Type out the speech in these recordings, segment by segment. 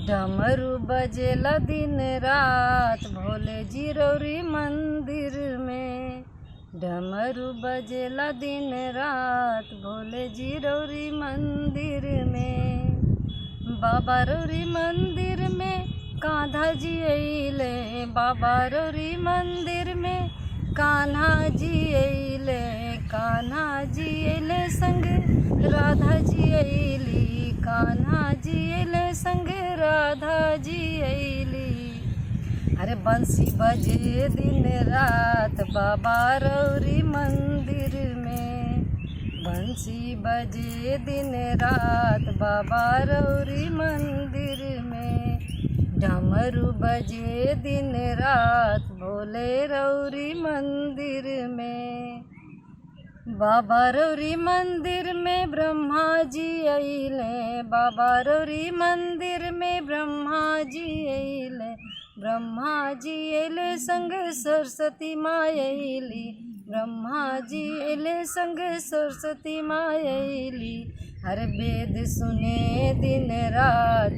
डमरू बजेला दिन रात भोले जी रौरी मंदिर में। डमरू बजेला दिन रात भोले जी रौरी मंदिर में। बाबा रौरी मंदिर में कान्हा जी अइले। बाबा रौरी मंदिर में कान्हा जी अइले। कान्हा जी अइले संग राधा जी अइली। कान्हा जी अइले संग राधा जी अइली। अरे बंसी बजे दिन रात बाबा रौरी मंदिर में। बंसी बजे दिन रात बाबा रौरी मंदिर में। डमरू बजे दिन रात भोले रौरी मंदिर में। बाबा रौरी मंदिर में ब्रह्मा जी अइले। बाबा रौरी मंदिर में ब्रह्मा जी अइले। ब्रह्मा जी अइले संग सरस्वती माँ अइली। ब्रह्मा जी अइले संग सरस्वती माँ अइली। हर वेद सुने दिन रात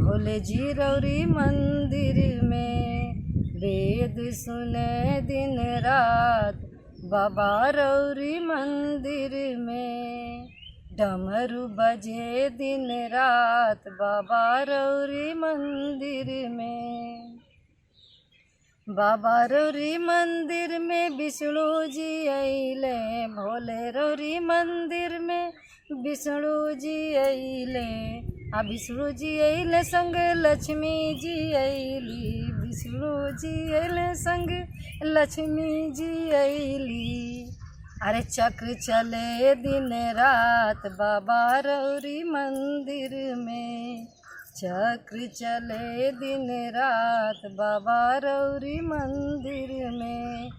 भोले जी रौरी मंदिर में। वेद सुने दिन रात बाबा रौरी मंदिर में। डमरू बजे दिन रात बाबा रौरी मंदिर में। बाबा रौरी मंदिर में विष्णु जी अइले। भोले रौरी मंदिर में विष्णु जी अइले। विष्णु जी अइले संग लक्ष्मी जी अइली। विष्णु जी अइले संग लक्ष्मी जी अइली। अरे चक्र चले दिन रात बाबा रौरी मंदिर में। चक्र चले दिन रात बाबा रौरी मंदिर में।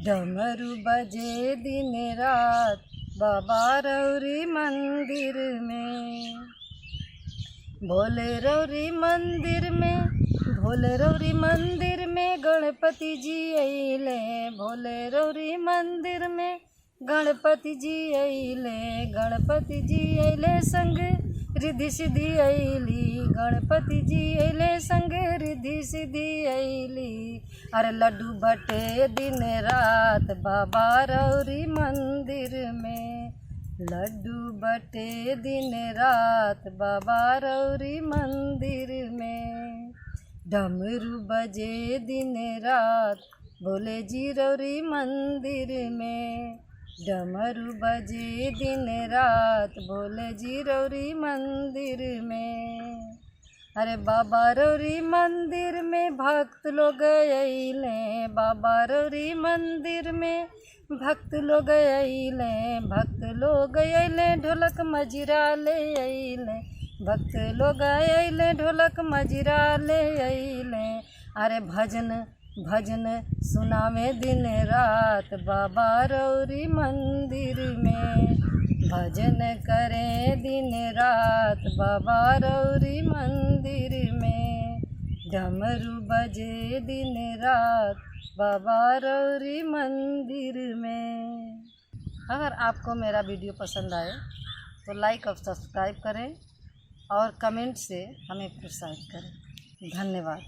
डमरू बजे दिन रात बाबा रौरी मंदिर में। भोले रौरी मंदिर में भोले रौरी मंदिर में गणपति जी अइले। भोले रौरी मंदिर में गणपति जी अइले। गणपति जी अइले संग रिद्धि सिद्धि अइली। गणपति जी अइले संग रिद्धि सिद्धि अइली। अरे लड्डू बटे दिन रात बाबा रौरी मंदिर में। लड्डू बटे दिन रात बाबा रौरी मंदिर में। डमरू बजे दिन रात भोले जी रौरी मंदिर में। डमरू बजे दिन रात भोले जी रौरी मंदिर में। अरे बाबा रौरी मंदिर में भक्त लोग अइले। बाबा रौरी मंदिर में भक्त लोग अइले। भक्त लोग अइले ढोलक मजीरा ले अइले। भक्त लोग अइले ढोलक मजीरा ले अइले। अरे भजन भजन सुनावे दिन रात बाबा रौरी मंदिर में। भजन करें दिन रात बाबा रौरी मंदिर में। डमरू बजे दिन रात बाबा रौरी मंदिर में। अगर आपको मेरा वीडियो पसंद आए तो लाइक और सब्सक्राइब करें और कमेंट से हमें प्रोत्साहित करें। धन्यवाद।